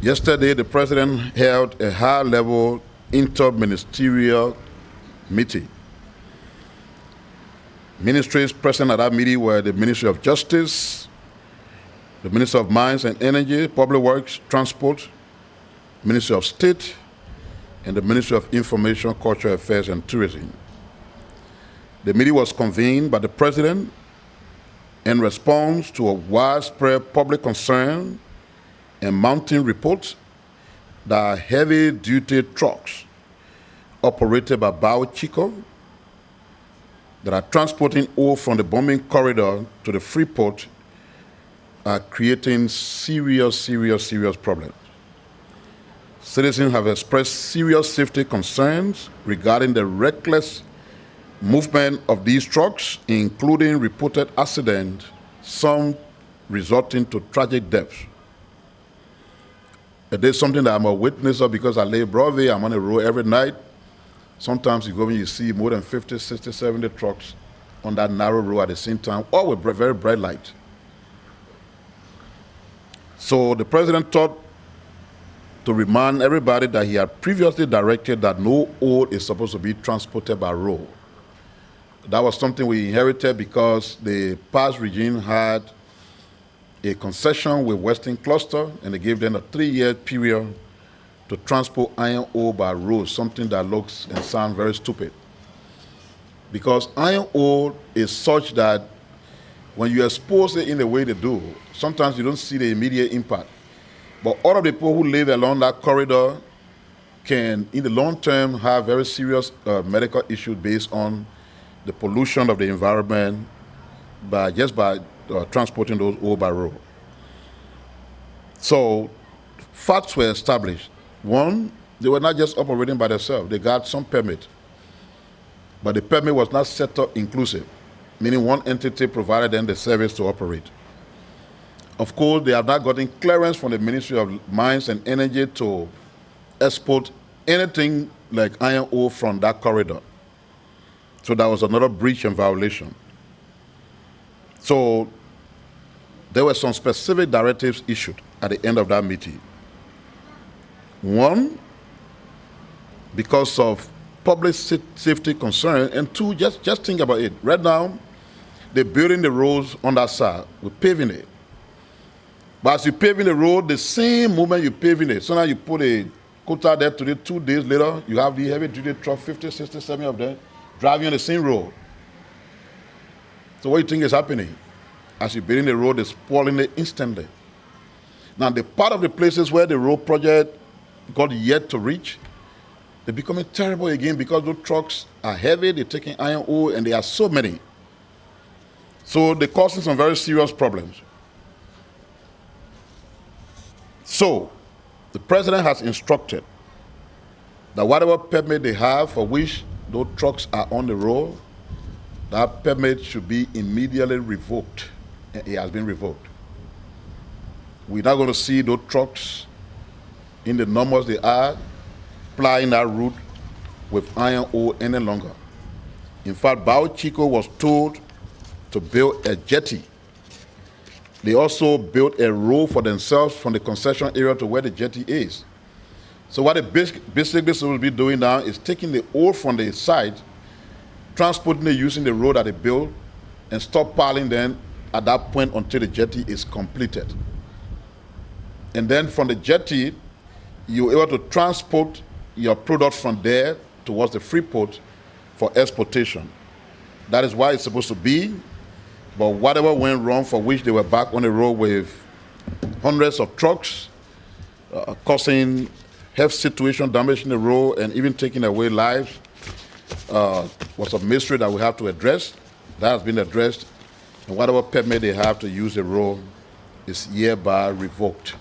Yesterday, the President held a high-level inter-ministerial meeting. Ministries present at that meeting were the Ministry of Justice, the Ministry of Mines and Energy, Public Works, Transport, Ministry of State, and the Ministry of Information, Cultural Affairs, and Tourism. The meeting was convened by the President in response to a widespread public concern and mounting reports that heavy-duty trucks operated by Biochico that are transporting ore from the bombing corridor to the free port are creating serious problems. Citizens have expressed serious safety concerns regarding the reckless movement of these trucks, including reported accidents, some resulting to tragic deaths. It is something that I'm a witness of because I live Broadway. I'm on the road every night. Sometimes you go and you see more than 50, 60, 70 trucks on that narrow road at the same time, all with very bright light. So the President thought to remind everybody that he had previously directed that no ore is supposed to be transported by road. That was something we inherited because the past regime had a concession with Western Cluster, and they gave them a 3-year period to transport iron ore by road, something that looks and sounds very stupid. Because iron ore is such that when you expose it in the way they do, sometimes you don't see the immediate impact. But all of the people who live along that corridor can, in the long term, have very serious medical issues based on the pollution of the environment by transporting those ore by road. So facts were established. One, they were not just operating by themselves. They got some permit. But the permit was not sector inclusive, meaning one entity provided them the service to operate. Of course, they have not gotten clearance from the Ministry of Mines and Energy to export anything like iron ore from that corridor. So that was another breach and violation. So there were some specific directives issued at the end of that meeting. One, because of public safety concern, and two, just think about it. Right now, they're building the roads on that side. We're paving it. But as you're paving the road, the same moment you're paving it, so now you put a quota there today, 2 days later, you have the heavy-duty truck, 50, 60, 70 of them, driving on the same road. So what do you think is happening? As you're building the road, they're spoiling it instantly. Now, the part of the places where the road project got yet to reach, they're becoming terrible again because those trucks are heavy, they're taking iron ore, and there are so many. So they're causing some very serious problems. So the President has instructed that whatever permit they have for which those trucks are on the road, that permit should be immediately revoked. And it has been revoked. We're not going to see those trucks in the numbers they are plying that route with iron ore any longer. In fact, Biochico was told to build a jetty. They also built a road for themselves from the concession area to where the jetty is. So what they basically will be doing now is taking the ore from the site, transporting it using the road that they built, and stockpiling them at that point until the jetty is completed. And then from the jetty, you're able to transport your products from there towards the free port for exportation. That is why it's supposed to be. But whatever went wrong, for which they were back on the road with hundreds of trucks, causing health situation, damaging the road, and even taking away lives, was a mystery that we have to address. That has been addressed. And whatever permit they have to use the road is hereby revoked.